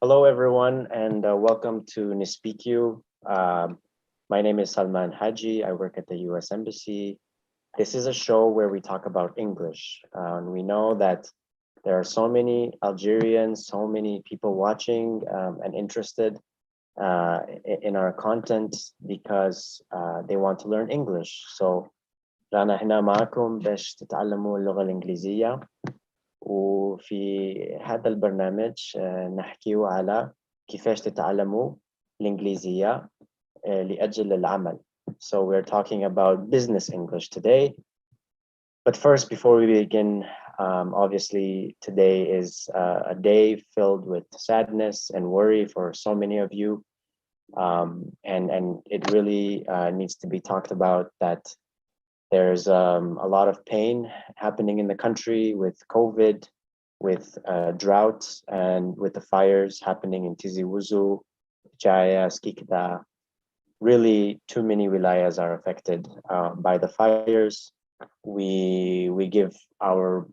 Hello, everyone, and welcome to Nespeakiw. My name is Salman Haji. I work at the U.S. Embassy. This is a show where we talk about English. And we know that there are so many Algerians, so many people watching and interested in our content because they want to learn English. So رانا هنا معكم باش تتعلموا اللغة الإنجليزية. وفي هذا البرنامج نحكي على كيفاش تتعلموا الإنجليزية لأجل العمل. So we're talking about business English today. But first, before we begin, obviously today is a day filled with sadness and worry for so many of you. And it really needs to be talked about that there's a lot of pain happening in the country with COVID, with droughts, and with the fires happening in Tizi Ouzou, Jaya, Skikda. Really, too many wilayas are affected by the fires. We give our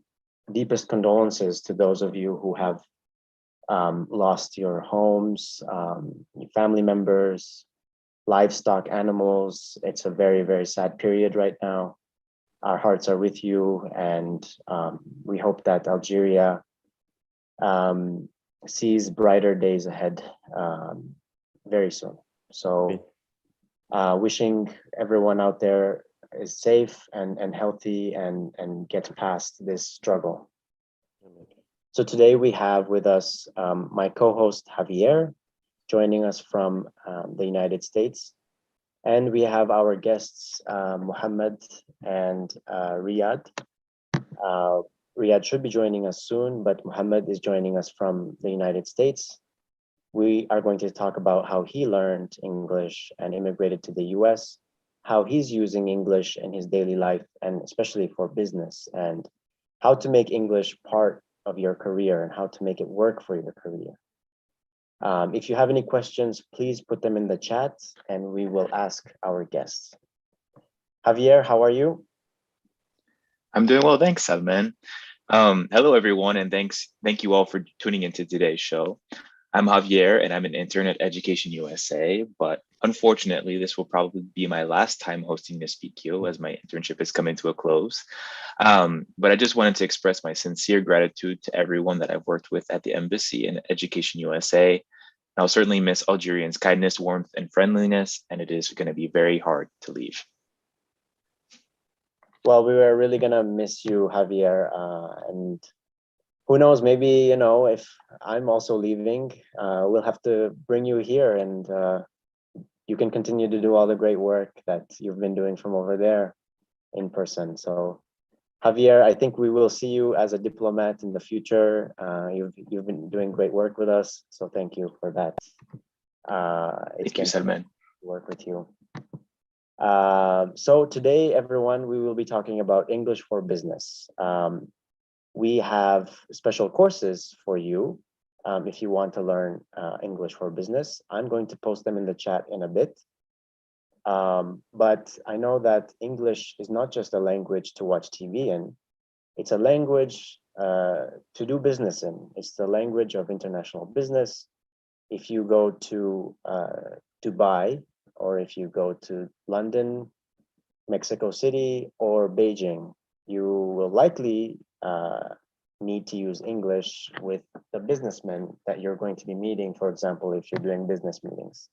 deepest condolences to those of you who have lost your homes, your family members, livestock, animals. It's a very, very sad period right now. Our hearts are with you, and we hope that Algeria sees brighter days ahead very soon. So wishing everyone out there is safe and healthy and gets past this struggle. So today we have with us my co-host Javier, joining us from the United States. And we have our guests, Mohammed and Riyad. Riyad should be joining us soon, but Mohammed is joining us from the United States. We are going to talk about how he learned English and immigrated to the US, how he's using English in his daily life, and especially for business, and how to make English part of your career and how to make it work for your career. If you have any questions, please put them in the chat and we will ask our guests. Javier, how are you? I'm doing well, thanks, Salman. Hello, everyone, and thank you all for tuning into today's show. I'm Javier, and I'm an intern at Education USA, but unfortunately, this will probably be my last time hosting Nespeakiw as my internship is coming to a close. But I just wanted to express my sincere gratitude to everyone that I've worked with at the Embassy and Education USA. I'll certainly miss Algerians' kindness, warmth, and friendliness, and it is going to be very hard to leave. Well, we were really going to miss you, Javier, and who knows, maybe, if I'm also leaving, we'll have to bring you here and you can continue to do all the great work that you've been doing from over there in person. So Javier, I think we will see you as a diplomat in the future. You've been doing great work with us, so thank you for that. Thank you, Salman. Work with you. So today, everyone, we will be talking about English for business. We have special courses for you if you want to learn English for business. I'm going to post them in the chat in a bit. But I know that English is not just a language to watch TV in. It's a language to do business in. It's the language of international business. If you go to Dubai, or if you go to London, Mexico City, or Beijing, you will likely need to use English with the businessmen that you're going to be meeting, for example, if you're doing business meetings.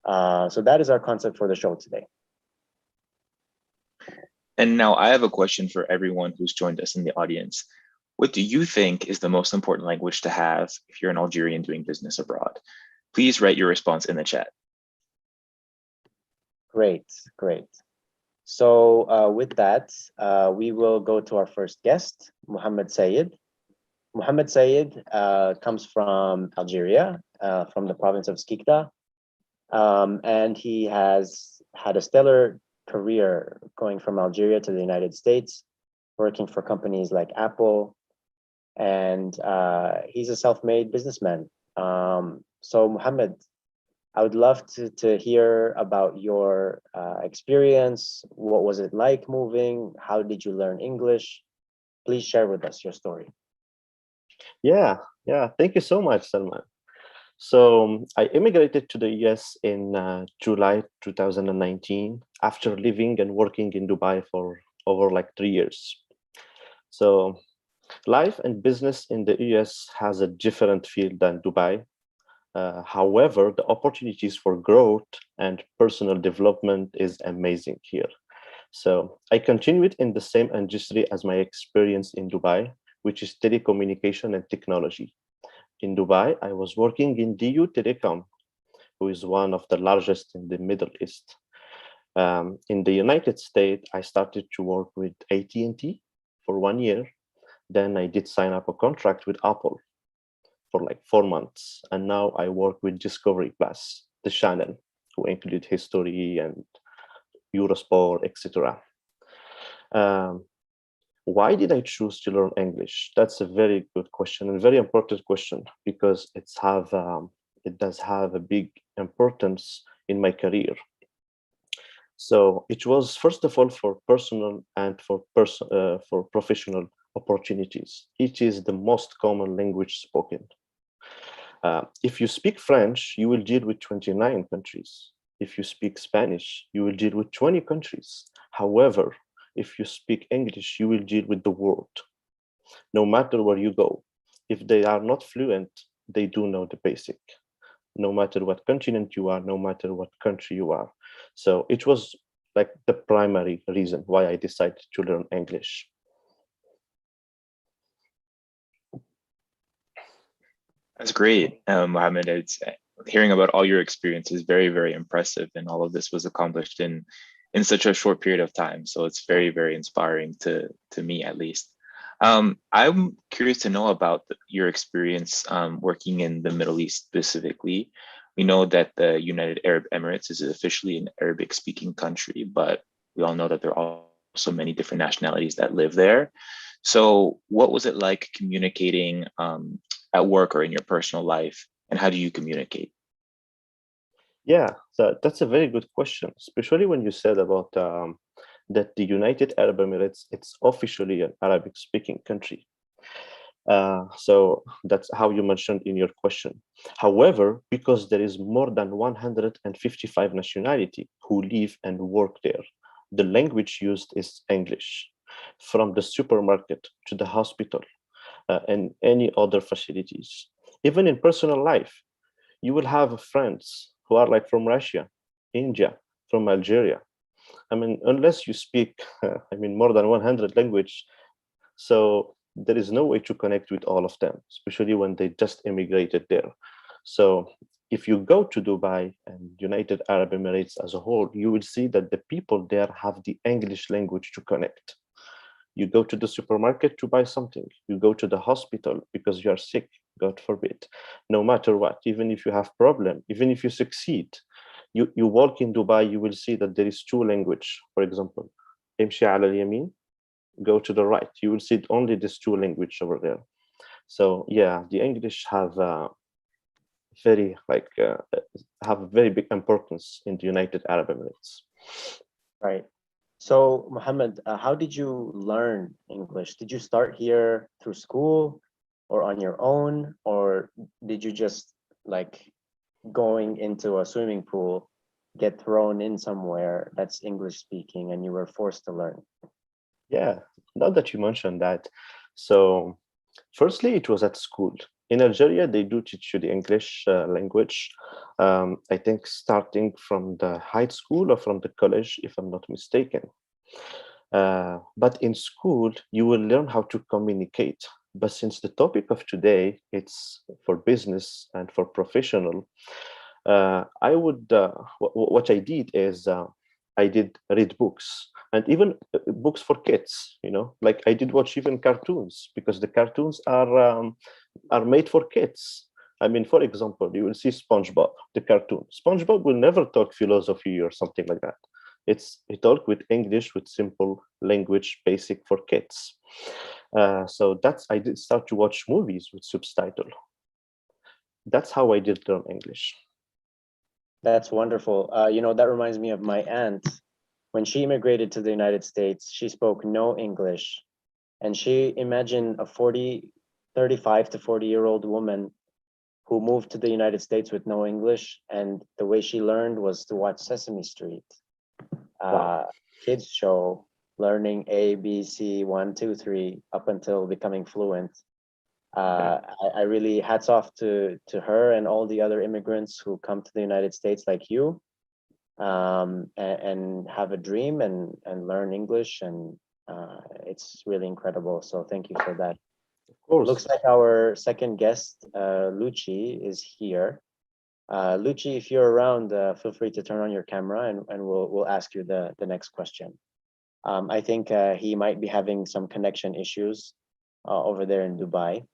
So that is our concept for the show today. And now I have a question for everyone who's joined us in the audience. What do you think is the most important language to have if you're an Algerian doing business abroad? Please write your response in the chat. Great, great. So with that, we will go to our first guest, Mohammed Sayed. Mohammed Sayed comes from Algeria, from the province of Skikda. And he has had a stellar career going from Algeria to the United States, working for companies like Apple. And he's a self-made businessman. So Mohammed, I would love to hear about your experience. What was it like moving? How did you learn English? Please share with us your story. Yeah. Thank you so much, Salman. So I immigrated to the US in July 2019 after living and working in Dubai for over like 3 years. So life and business in the US has a different feel than Dubai. However, the opportunities for growth and personal development is amazing here. So I continued in the same industry as my experience in Dubai, which is telecommunication and technology. In Dubai, I was working in DU Telecom, who is one of the largest in the Middle East. In the United States, I started to work with AT&T for 1 year. Then I did sign up a contract with Apple for like 4 months. And now I work with Discovery Plus, the channel, who include history and Eurosport, etc. Um, why did I choose to learn English? That's a very good question and very important question because it does have a big importance in my career. So it was first of all for personal and for professional opportunities. It is the most common language spoken. If you speak French, you will deal with 29 countries. If you speak Spanish, you will deal with 20 countries. However, if you speak English, you will deal with the world, no matter where you go. If they are not fluent, they do know the basic, no matter what continent you are, no matter what country you are. So it was like the primary reason why I decided to learn English. That's great, Mohammed. It's hearing about all your experiences very, very impressive, and all of this was accomplished in such a short period of time. So it's very, very inspiring to me, at least. I'm curious to know about your experience working in the Middle East specifically. We know that the United Arab Emirates is officially an Arabic-speaking country, but we all know that there are also many different nationalities that live there. So, what was it like communicating at work or in your personal life, and how do you communicate? Yeah, so that's a very good question, especially when you said about that the United Arab Emirates, it's officially an Arabic-speaking country. So that's how you mentioned in your question. However, because there is more than 155 nationality who live and work there, the language used is English, from the supermarket to the hospital and any other facilities. Even in personal life, you will have friends who are like from Russia, India, from Algeria. I mean, unless you speak, more than 100 language, so there is no way to connect with all of them, especially when they just immigrated there. So if you go to Dubai and United Arab Emirates as a whole, you will see that the people there have the English language to connect. You go to the supermarket to buy something. You go to the hospital because you are sick, God forbid. No matter what, even if you have problem, even if you succeed, you walk in Dubai, you will see that there is two language. For example, امشي على اليمين, go to the right. You will see only these two language over there. So yeah, the English very like have a very big importance in the United Arab Emirates. Right. So, Mohammed, how did you learn English? Did you start here through school or on your own? Or did you just like going into a swimming pool, get thrown in somewhere that's English speaking and you were forced to learn? Yeah, now that you mentioned that. So firstly, it was at school. In Algeria, they do teach you the English language. I think starting from the high school or from the college, if I'm not mistaken. But in school, you will learn how to communicate. But since the topic of today, it's for business and for professional, what I did is I did read books and even books for kids. Like I did watch even cartoons because the cartoons are made for kids. I mean, for example, you will see SpongeBob, the cartoon. SpongeBob will never talk philosophy or something like that. He talk with English, with simple language, basic for kids. So I did start to watch movies with subtitle. That's how I did learn English. That's wonderful. That reminds me of my aunt. When she immigrated to the United States, she spoke no English. And she imagined a 35 to 40-year-old woman who moved to the United States with no English, and the way she learned was to watch Sesame Street, Wow. kids show, learning A, B, C, 1, 2, 3, up until becoming fluent. I really hats off to her and all the other immigrants who come to the United States like you, and have a dream and learn English, and it's really incredible. So thank you for that. Of course. Looks like our second guest, Lucci, is here. Lucci, if you're around, feel free to turn on your camera, and we'll ask you the next question. I think he might be having some connection issues over there in Dubai,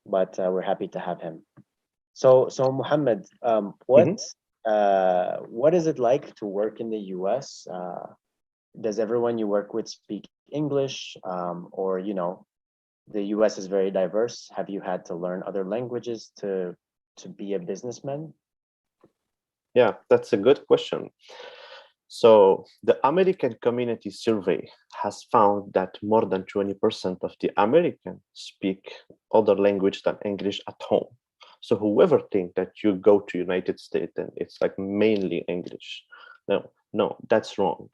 but we're happy to have him. So Mohammed, what is it like to work in the US? Does everyone you work with speak English, or the US is very diverse? Have you had to learn other languages to be a businessman? Yeah, that's a good question. So the American Community Survey has found that more than 20% of the Americans speak other language than English at home. So whoever think that you go to United States and it's like mainly English, no, that's wrong.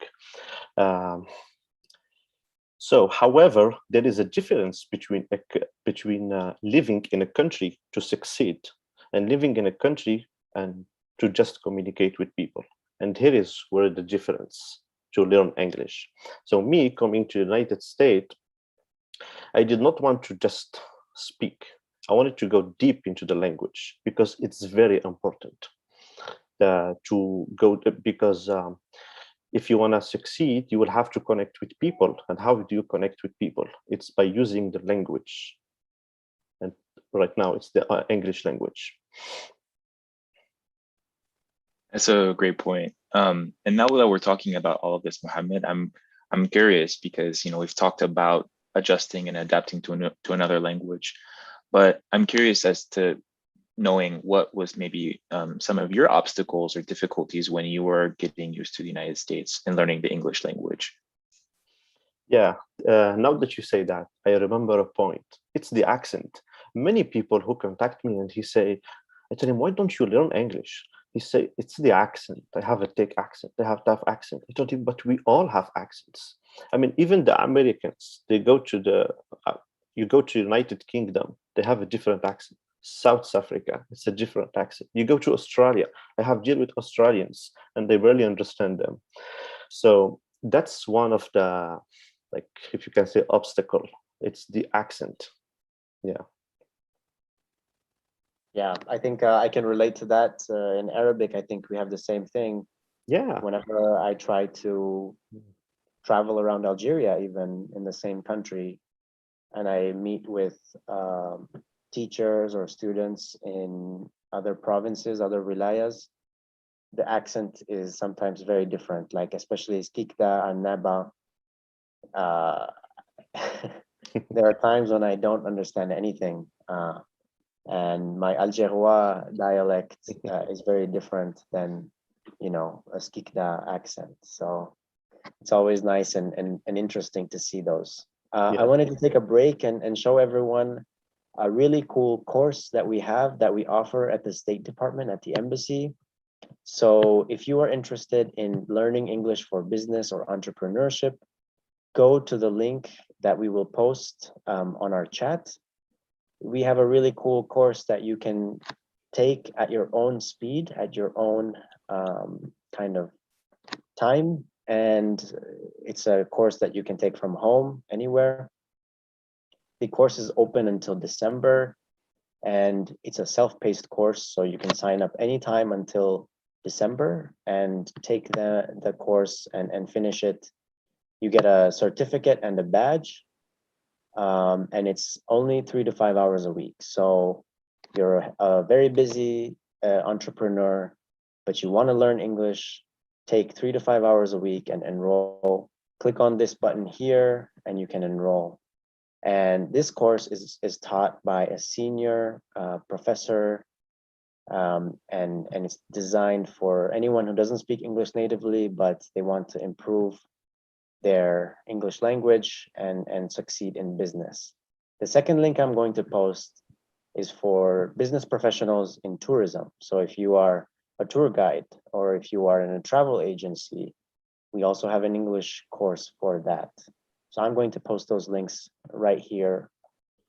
So, however, there is a difference between living in a country to succeed and living in a country and to just communicate with people. And here is where the difference to learn English. So me coming to United States, I did not want to just speak. I wanted to go deep into the language because it's very important to go, because if you want to succeed, you will have to connect with people. And how do you connect with people? It's by using the language. And right now it's the English language. That's a great point. And now that we're talking about all of this, Mohammed, I'm curious because we've talked about adjusting and adapting to another language, but I'm curious as to knowing what was maybe some of your obstacles or difficulties when you were getting used to the United States and learning the English language. Yeah, now that you say that, I remember a point. It's the accent. Many people who contact me and I tell him, why don't you learn English? He say, it's the accent. I have a thick accent. They have to have accent. I told him, but we all have accents. I mean, even the Americans, they go to you go to United Kingdom, they have a different accent. South Africa, it's a different accent. You go to Australia, I have dealt with Australians and they barely understand them. So that's one of the, like, if you can say obstacle, it's the accent. Yeah. Yeah, I think I can relate to that. In Arabic, I think we have the same thing. Yeah. Whenever I try to travel around Algeria, even in the same country, and I meet with teachers or students in other provinces, other wilayas, the accent is sometimes very different, like especially Skikda and Naba. There are times when I don't understand anything. And my Algerois dialect is very different than, a Skikda accent. So it's always nice and interesting to see those. I wanted to take a break and show everyone a really cool course that we have that we offer at the State Department, at the embassy. So if you are interested in learning English for business or entrepreneurship, go to the link that we will post on our chat. We have a really cool course that you can take at your own speed, at your own kind of time. And it's a course that you can take from home, anywhere. The course is open until December, and it's a self-paced course, so you can sign up anytime until December and take the course and finish it. You get a certificate and a badge, and it's only 3 to 5 hours a week. So you're a very busy entrepreneur, but you want to learn English, take 3 to 5 hours a week and enroll. Click on this button here and you can enroll. And this course is taught by a senior professor, and it's designed for anyone who doesn't speak English natively, but they want to improve their English language and succeed in business. The second link I'm going to post is for business professionals in tourism. So if you are a tour guide or if you are in a travel agency, we also have an English course for that. So I'm going to post those links right here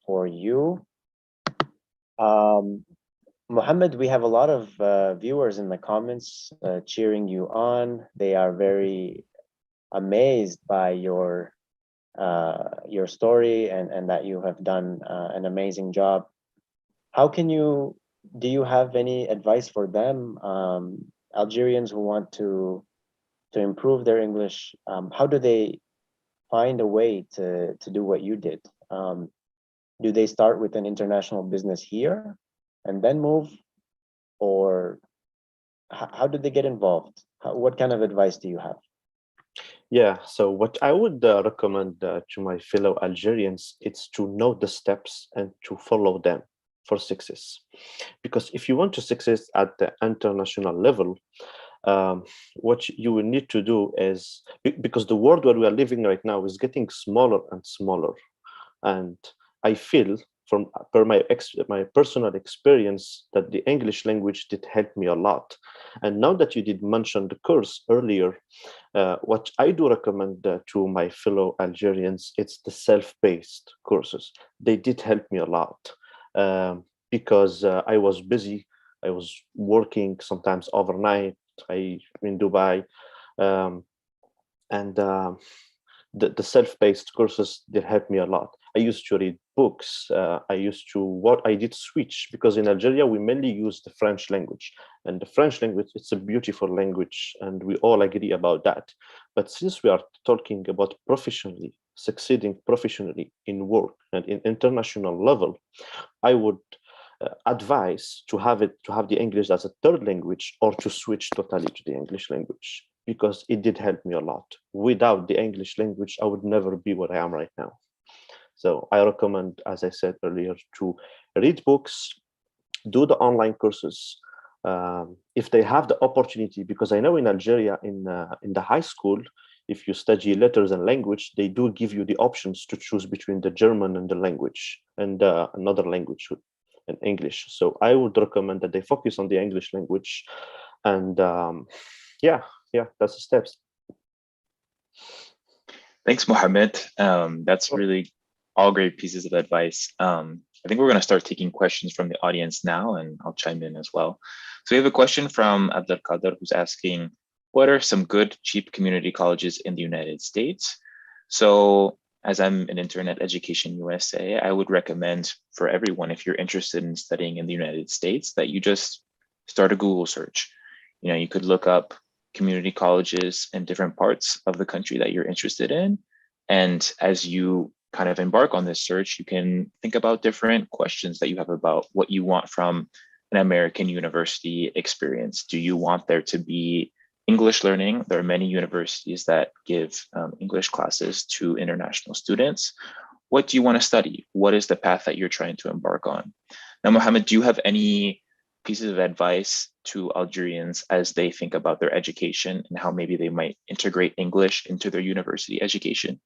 for you. Mohammed, we have a lot of viewers in the comments cheering you on. They are very amazed by your story and that you have done an amazing job. How can you, do you have any advice for them, Algerians who want to improve their English? How do they find a way to do what you did? Do they start with an international business here and then move, or how did they get involved? What kind of advice do you have? Yeah, so what I would recommend to my fellow Algerians is to know the steps and to follow them for success. Because if you want to success at the international level, what you will need to do is, because the world where we are living right now is getting smaller and smaller. And I feel from my personal experience that the English language did help me a lot. And now that you did mention the course earlier, what I do recommend to my fellow Algerians, it's the self-paced courses. They did help me a lot because I was busy. I was working sometimes overnight. In Dubai, and the self-paced courses did help me a lot. I used to read books. I did switch, because in Algeria we mainly use the French language, and the French language, it's a beautiful language, and we all agree about that. But since we are talking about succeeding professionally in work and in international level, I would advise to have the English as a third language, or to switch totally to the English language, because it did help me a lot. Without the English language, I would never be where I am right now. So I recommend, as I said earlier, to read books, do the online courses, if they have the opportunity, because I know in Algeria, in the high school, if you study letters and language, they do give you the options to choose between the German and the language and another language, in English. So I would recommend that they focus on the English language, and yeah, that's the steps. Thanks, Mohammed. That's really all great pieces of advice. I think we're going to start taking questions from the audience now, and I'll chime in as well. So we have a question from Abdul Qadir, who's asking, what are some good, cheap community colleges in the United States? So as I'm an intern at Education USA, I would recommend for everyone, if you're interested in studying in the United States, that you just start a Google search. You know, you could look up community colleges in different parts of the country that you're interested in. And as you kind of embark on this search, you can think about different questions that you have about what you want from an American university experience. Do you want there to be English learning? There are many universities that give English classes to international students. What do you want to study? What is the path that you're trying to embark on? Now, Mohammed, do you have any pieces of advice to Algerians as they think about their education and how maybe they might integrate English into their university education?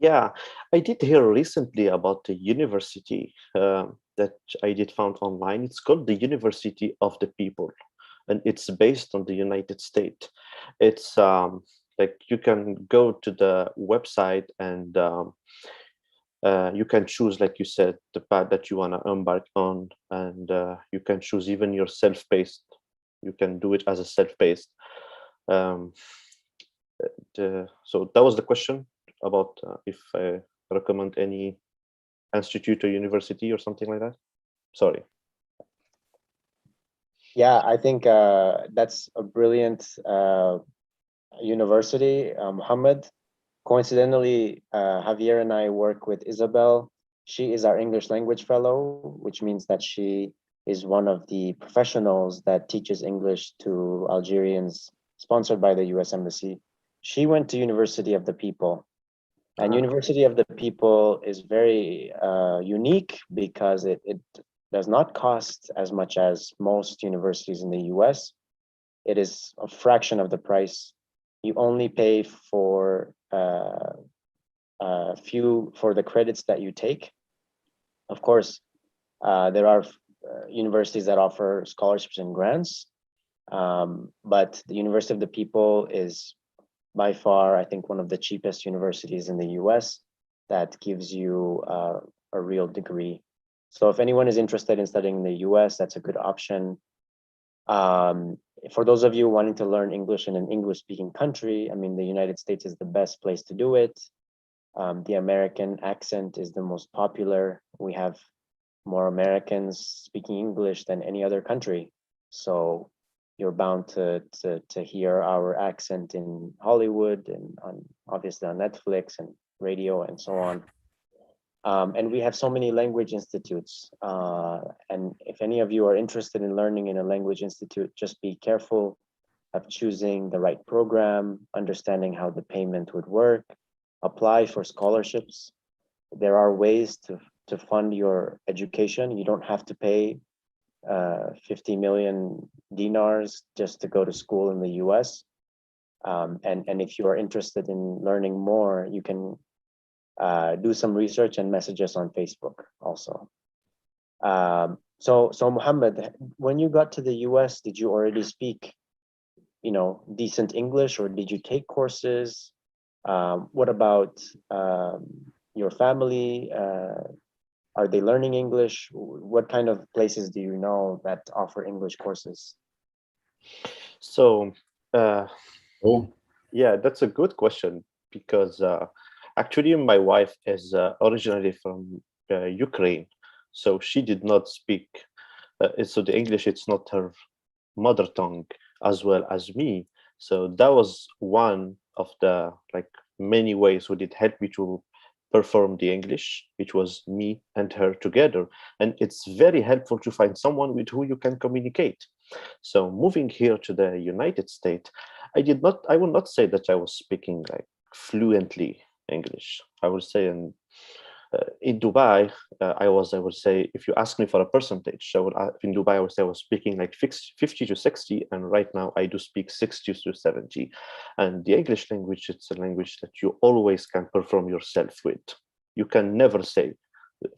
Yeah, I did hear recently about the university that I did found online. It's called the University of the People, and it's based on the United States. It's like you can go to the website, and you can choose, like you said, the path that you want to embark on, and you can choose even your self-paced. You can do it as a self-paced. So that was the question about if I recommend any institute or university or something like that. Sorry. Yeah, I think that's a brilliant university, Muhammad. Coincidentally, Javier and I work with Isabel. She is our English language fellow, which means that she is one of the professionals that teaches English to Algerians, sponsored by the U.S. Embassy. She went to University of the People. And University of the People is very unique because it does not cost as much as most universities in the US. It is a fraction of the price. You only pay for for the credits that you take. Of course, There are universities that offer scholarships and grants, but the University of the People is by far, I think, one of the cheapest universities in the US that gives you a real degree. So if anyone is interested in studying in the US, that's a good option. For those of you wanting to learn English in an English-speaking country, I mean, the United States is the best place to do it. The American accent is the most popular. We have more Americans speaking English than any other country. So you're bound to hear our accent in Hollywood and obviously on Netflix and radio and so on. And we have so many language institutes. And if any of you are interested in learning in a language institute, just be careful of choosing the right program, understanding how the payment would work, apply for scholarships. There are ways to fund your education. You don't have to pay 50 million dinars just to go to school in the US. And if you are interested in learning more, you can do some research and message us on Facebook also. So Mohammed, when you got to the US, did you already speak, decent English, or did you take courses? What about your family? Are they learning English? What kind of places do you know that offer English courses? So, Oh, yeah, that's a good question because actually my wife is originally from Ukraine, so she did not speak. So the English, it's not her mother tongue as well as me. So that was one of the many ways who did help me to perform the English, which was me and her together. And it's very helpful to find someone with who you can communicate. So moving here to the United States, I will not say that I was speaking fluently English. I would say in Dubai, I would say, if you ask me for a percentage, in Dubai, I would say I was speaking 50 to 60, and right now I do speak 60 to 70. And the English language, it's a language that you always can perform yourself with. You can never say,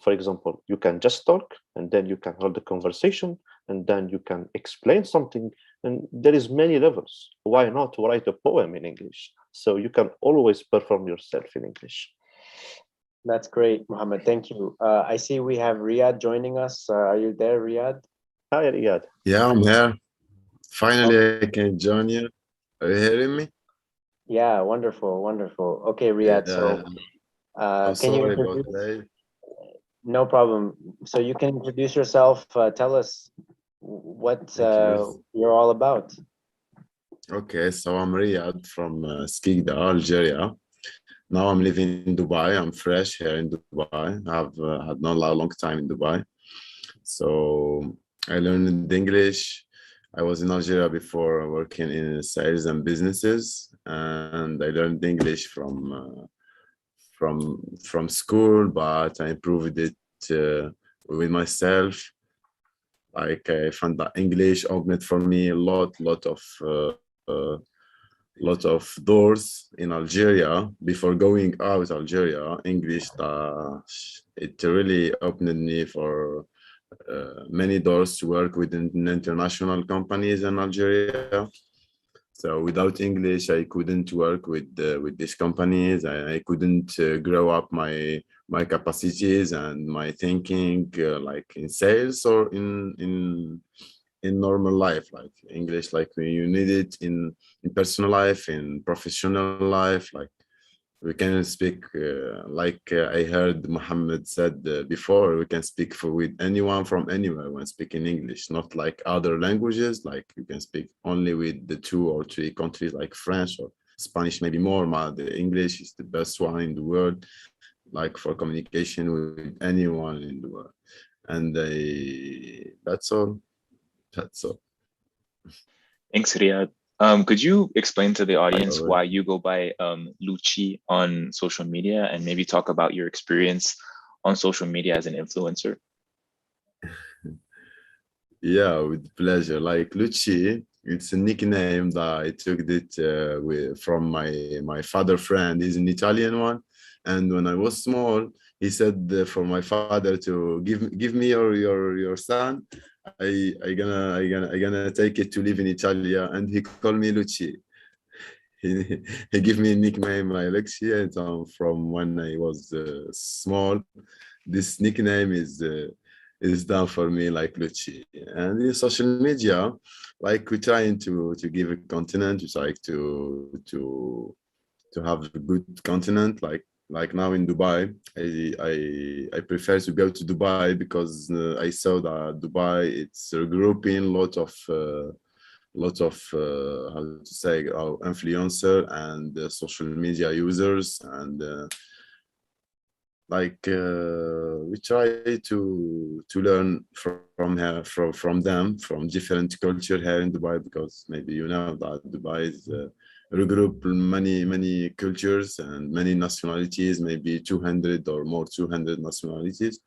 for example, you can just talk, and then you can hold a conversation, and then you can explain something, and there is many levels. Why not write a poem in English? So you can always perform yourself in English. That's great, Mohammed. Thank you. I see we have Riyad joining us. Are you there, Riyad? Hi, Riyad. yeah, I'm here. Finally, I can join you. Are you hearing me? Yeah, wonderful, wonderful. Okay, Riyad. Yeah, So I'm can you sorry about introduce? that. No problem. So you can introduce yourself. Tell us what Thank you. you're all about. Okay, so I'm Riyad from Skikda, Algeria. Now I'm living in Dubai. I'm fresh here in Dubai. I've had not a long time in Dubai. So I learned English. I was in Algeria before working in sales and businesses, and I learned English from school, but I improved it with myself. Like I found that English opened for me a lot of doors in Algeria. Before going out Algeria, English it really opened me for many doors to work within international companies in Algeria. So without English, I couldn't work with these companies. I couldn't grow up my capacities and my thinking, like in sales or in normal life. Like English, like you need it in personal life, in professional life. Like we can speak, I heard Mohammed said before, we can speak with anyone from anywhere when speaking English, not like other languages. Like you can speak only with the 2 or 3 countries like French or Spanish, maybe more. The English is the best one in the world, like for communication with anyone in the world. And that's all. That's all. Thanks, Riyad. Could you explain to the audience Alright. why you go by Lucci on social media, and maybe talk about your experience on social media as an influencer? Yeah, with pleasure. Like Lucci, it's a nickname that I took it from my father friend. He's an Italian one, and when I was small, he said for my father to give me your son. I gonna take it to live in Italia, and he called me Luci. He gave me a nickname, Alexia, and from when I was small. This nickname is done for me like Luci. And in social media, like we're trying to give a content, we like to have a good continent like now in Dubai. I prefer to go to Dubai because I saw that Dubai it's regrouping lot of how to say influencer and social media users and we try to learn from her from them from different culture here in Dubai, because maybe you know that Dubai is regroup many cultures and many nationalities, maybe 200 or more 200 nationalities,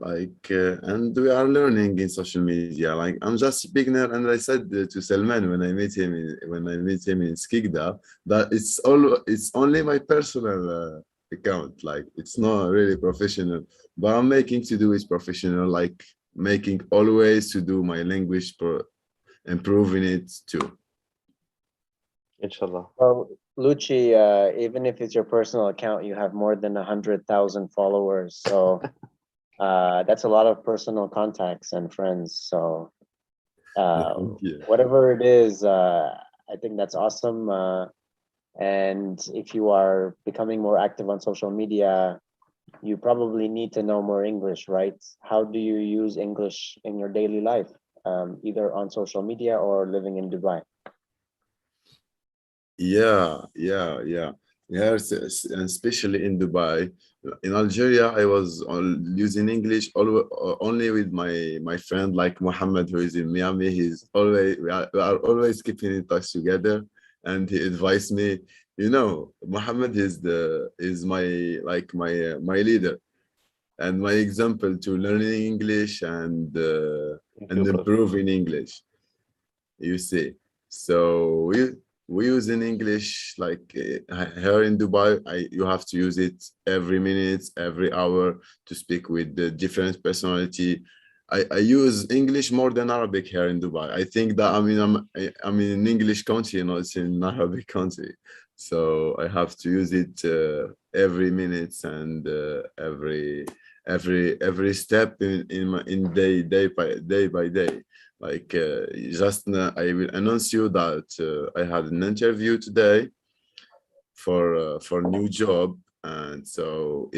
and we are learning in social media. Like I'm just a beginner, and I said to Salman when I met him in Skikda that it's only my personal account. Like it's not really professional, but I'm making to do it professional, like making always to do my language improving it too. Inshallah. Well, Lucci, even if it's your personal account, you have more than 100,000 followers. So that's a lot of personal contacts and friends. So Thank you. whatever it is, I think that's awesome. And if you are becoming more active on social media, you probably need to know more English, right? How do you use English in your daily life, either on social media or living in Dubai? Yeah. And especially in Dubai. In Algeria, I was using English only with my friend like Mohammed, who is in Miami. We are always keeping in touch together, and he advised me. You know, Mohammed is my leader and my example to learning English Thank and you, brother. improving English. You see, so we use in English like here in Dubai. You have to use it every minute, every hour to speak with the different personality. I use English more than Arabic here in Dubai. I think that I'm in an English country, not in an Arabic country, so I have to use it every minute and every step in day by day. Like just now, I will announce you that I had an interview today for a new job, and so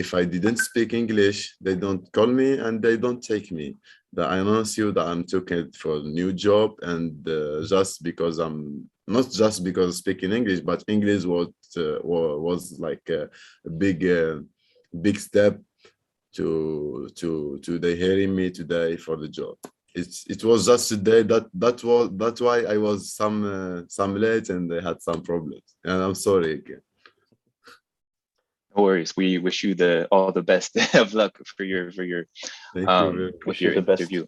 if I didn't speak English, they don't call me and they don't take me. That I announce you that I'm taking for a new job, and just because I'm not just because speaking English, but English was like a big step to they hearing me today for the job. It was just today that's why I was some late and I had some problems, and I'm sorry again. No worries. We wish you all the best of luck for your Thank you very with Wish your you the best. interview.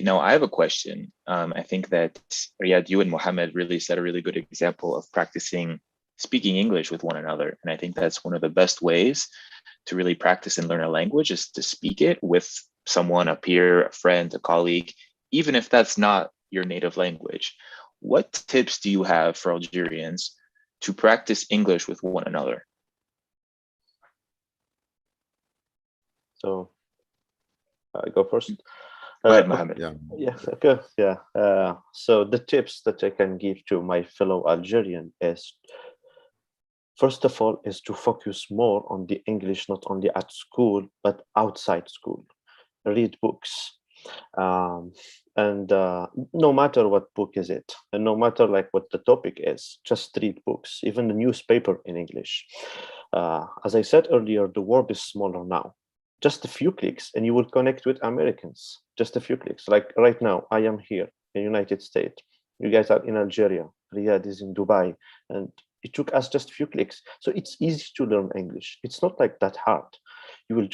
Now I have a question. I think that Riyad, you and Mohammed really set a really good example of practicing speaking English with one another. And I think that's one of the best ways to really practice and learn a language is to speak it with someone, a peer, a friend, a colleague, even if that's not your native language. What tips do you have for Algerians to practice English with one another? So I go first. Go ahead, Mohammed. Yeah. Yeah, okay, yeah. So the tips that I can give to my fellow Algerian is, first of all, is to focus more on the English, not only at school, but outside school. Read books. And no matter what book is it, and no matter like what the topic is, just read books, even the newspaper in English. As I said earlier, the world is smaller now. Just a few clicks and you will connect with Americans. Just a few clicks. Like right now, I am here in the United States. You guys are in Algeria. Riyad is in Dubai. And it took us just a few clicks. So it's easy to learn English. It's not like that hard.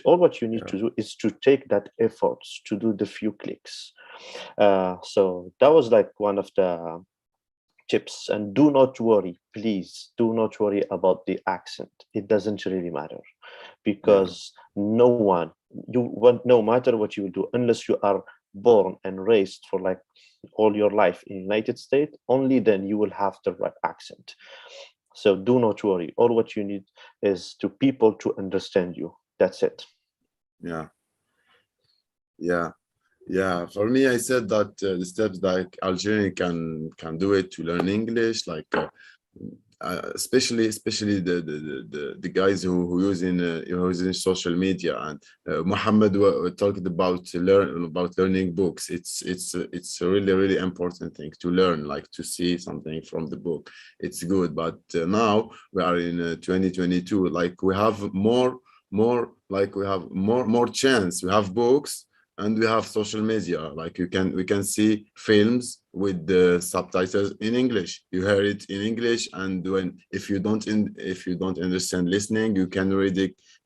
All what you need to do is to take that effort to do the few clicks. So that was like one of the tips. And do not worry, please, do not worry about the accent. It doesn't really matter, because no one, you want, no matter what you do, unless you are born and raised for like all your life in United States, only then you will have the right accent. So do not worry. All what you need is to people to understand you. That's it. Yeah, yeah. Yeah, for me, I said that the steps like Algerian can do it to learn English, like especially the guys who using social media, and Mohammed talked about learning books. It's a really important thing to learn, like to see something from the book. It's good, but now we are in 2022. Like we have more chance. We have books and we have social media. Like we can see films with the subtitles in English. You hear it in English, and if you don't understand listening, you can read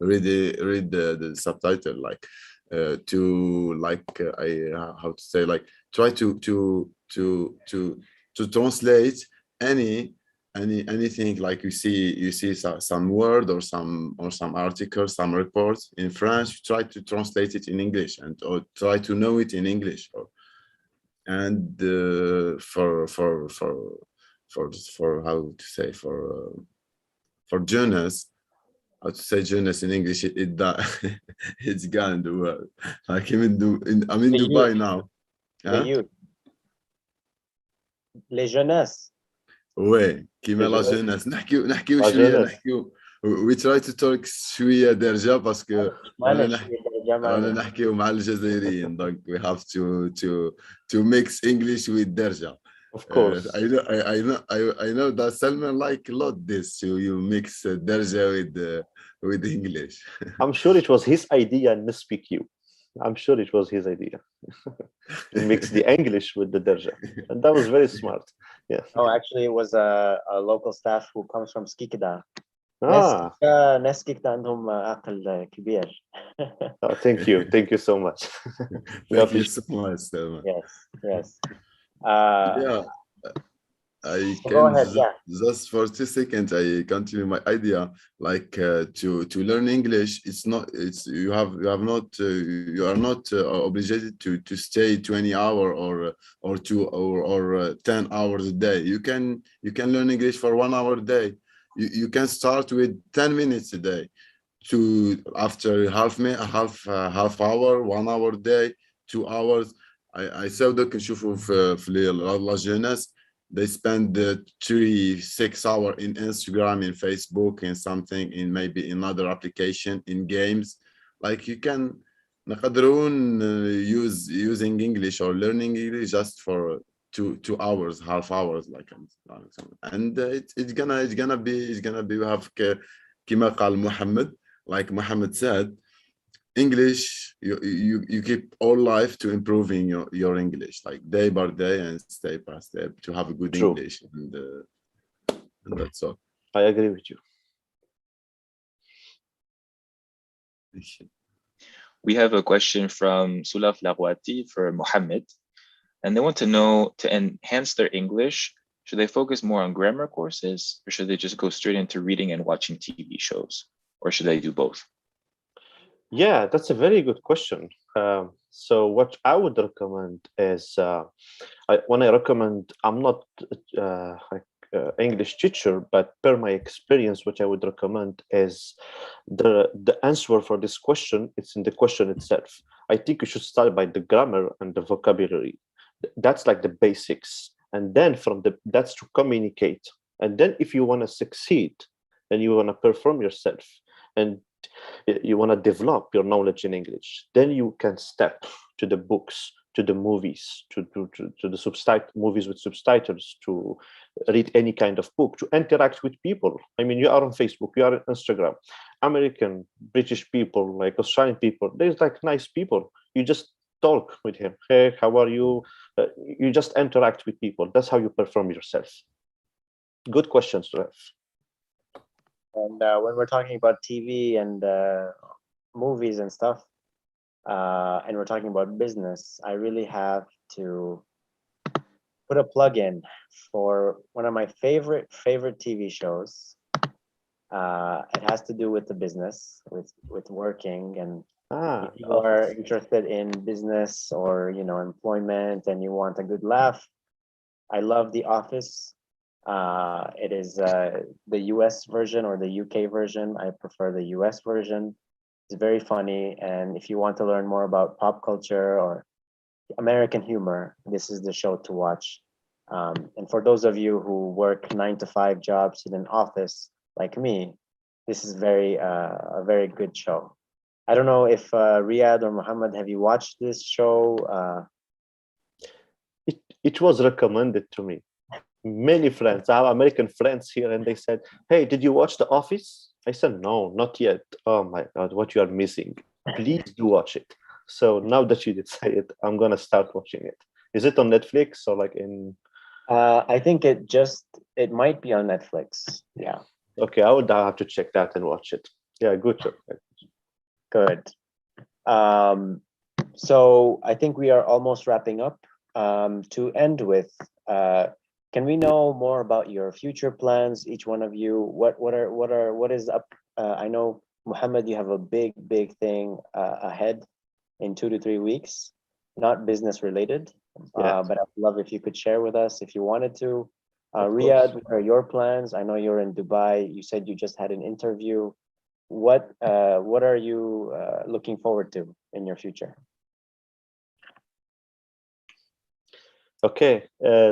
the subtitle, like to like how to say, like try to translate any anything. Like you see some word or some article, some reports in French, you try to translate it in English, and or try to know it in English. And for how to say, for journalists, how to say journalists in English, it's gone in the world. Like I'm in The Dubai youth, now. the Huh? youth, les jeunesses. وي كيما لا Pleasure. جوناس نحكيو La شويه jeunesse. نحكيو وي تراي تو توك شويه درجه باسكو رانا معلش رانا معلش. نحكيو مع الجزائريين دونك وي هاف تو ميكس انجلش with درجه. Of course. I know that Salman like a lot this, so you mix درجه with English. I'm sure it was his idea in Nespeakiw. I'm sure it was his idea to mix the English with the Derja. And that was very smart. Yeah. Oh, actually, it was a local staff who comes from Skikda. Ah, ناس كيكدا عندهم عقل كبير. oh, thank you. Thank you so much. We Thank you appreciate so much, Salman. Yes. Yeah, I So go can ahead. Yeah. just for 2 seconds I continue my idea, like to learn English. It's you are not obligated to stay 20 hour or 10 hours a day. You can learn English for 1 hour a day. You can start with 10 minutes a day, to after half hour, 1 hour a day, 2 hours. I saw that نشوفوا في لا جوناس they spend 3-6 hours in Instagram, in Facebook, in something, in maybe another application, in games. Like you can نقدرون using English or learning English just for 2 hours, half hours, like, and it's gonna be we have كما قال محمد, like Mohammed said, English, you keep all life to improving your English, like day by day and step by step, to have a good True. English, and that's all. I agree with you. We have a question from Sulaf Lagwati for Mohammed, and they want to know, to enhance their English, should they focus more on grammar courses, or should they just go straight into reading and watching TV shows, or should they do both? Yeah, that's a very good question. So what I would recommend is, when I recommend, I'm not English teacher, but per my experience, what I would recommend is the answer for this question. It's in the question itself. I think you should start by the grammar and the vocabulary. That's like the basics, and then that's to communicate. And then if you want to succeed and you want to perform yourself, and you want to develop your knowledge in English, then you can step to the books, to the movies, to the movies with subtitles, to read any kind of book, to interact with people. I mean, you are on Facebook, you are on Instagram, American, British people, like Australian people, there's like nice people. You just talk with him. Hey, how are you? You just interact with people. That's how you perform yourself. Good questions to have. And when we're talking about TV and movies and stuff, and we're talking about business, I really have to put a plug in for one of my favorite TV shows. It has to do with the business, with working, and if The you are Office. interested in business or employment and you want a good laugh, I love The Office. It is the US version or the UK version. I prefer the US version. It's very funny, and if you want to learn more about pop culture or American humor, this is the show to watch. And for those of you who work 9 to 5 jobs in an office like me, this is a very good show. I don't know if Riyad or Muhammad, have you watched this show? It was recommended to me. Many friends, I have American friends here, and they said, "Hey, did you watch The Office?" I said, "No, not yet." "Oh my God, what you are missing. Please do watch it." So now that you did say it, I'm gonna start watching it. Is it on Netflix or like in? I think it might be on Netflix. Yeah, Okay, I would have to check that and watch it. Yeah, good job. good. Um, so I think we are almost wrapping up. To end with, can we know more about your future plans, each one of you? What is up? I know, Muhammad, you have a big thing ahead in 2 to 3 weeks, not business related, Yeah, but I'd love if you could share with us if you wanted to. of Riyadh, course. what are your plans? I know you're in Dubai. You said you just had an interview. What are you looking forward to in your future? Okay,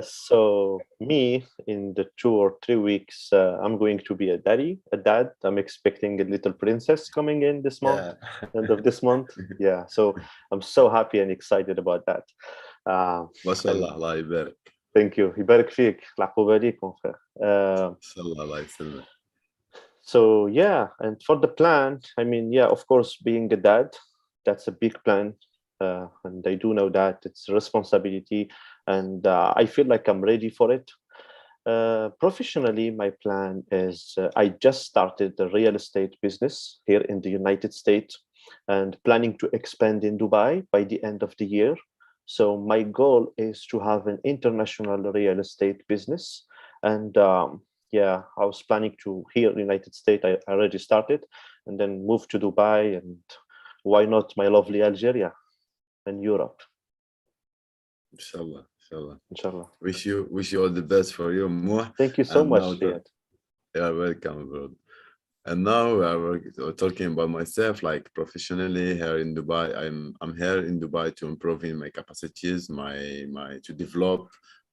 so me in the 2 or 3 weeks, I'm going to be a dad. I'm expecting a little princess coming in this month, end of this month. Yeah, so I'm so happy and excited about that. ما شاء And الله الله يبارك. thank you. يبارك فيك. العقوبة ليك mon frère. ما شاء الله الله يسلمك. So yeah, and for the plan, I mean, yeah, of course, being a dad, that's a big plan, and I do know that it's a responsibility, and I feel like I'm ready for it. Professionally, my plan is I just started the real estate business here in the United States, and planning to expand in Dubai by the end of the year. So my goal is to have an international real estate business, and yeah, I was planning to here in the United States. I already started, and then move to Dubai, and why not my lovely Algeria and Europe, إن شاء الله إن شاء الله. inshallah. Wish you all the best for you, Moh. Thank you so And much, now Riyad. you are welcome, bro. And now we are talking about myself, like professionally here in Dubai. I'm here in Dubai to improving my capacities, my to develop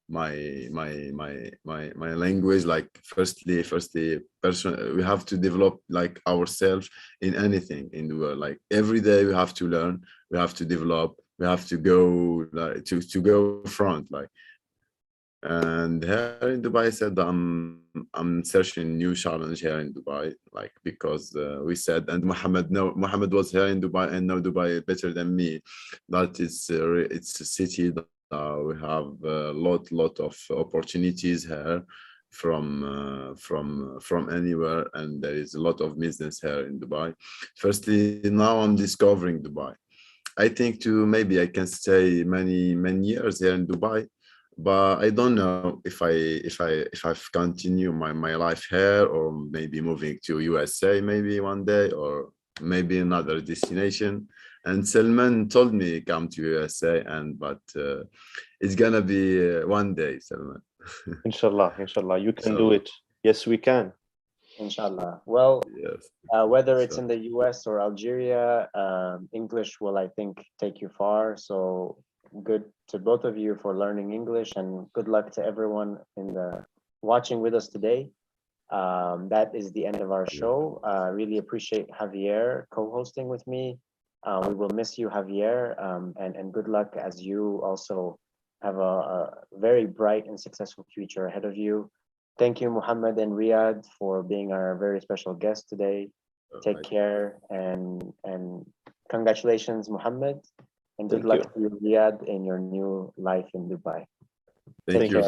my language. Like firstly, we have to develop like ourselves in anything in the world. Like every day we have to learn, we have to develop, we have to go like to go front like. And here in Dubai, I said I'm searching new challenge here in Dubai, like because we said, and Muhammad was here in Dubai and know Dubai better than me. That it's a city that we have a lot of opportunities here from anywhere, and there is a lot of business here in Dubai. Firstly, now I'm discovering Dubai. I think to maybe I can stay many years here in Dubai, but I don't know if I've continue my life here or maybe moving to USA maybe one day or maybe another destination. And Salman told me come to USA, and but it's gonna be one day, Salman. Inshallah, inshallah, you can do Inshallah. it. Yes, we can. Inshallah. Well, Yes. whether it's in Inshallah. the US or Algeria, English will, I think, take you far. So good to both of you for learning English, and good luck to everyone in the watching with us today. That is the end of our show. Really appreciate Javier co-hosting with me. We will miss you, Javier, and good luck as you also have a very bright and successful future ahead of you. Thank you, Muhammad and Riyad, for being our very special guest today. Take care, and congratulations, Muhammad, and good Thank luck you. to you, Riyad, in your new life in Dubai. Thank Take you. care.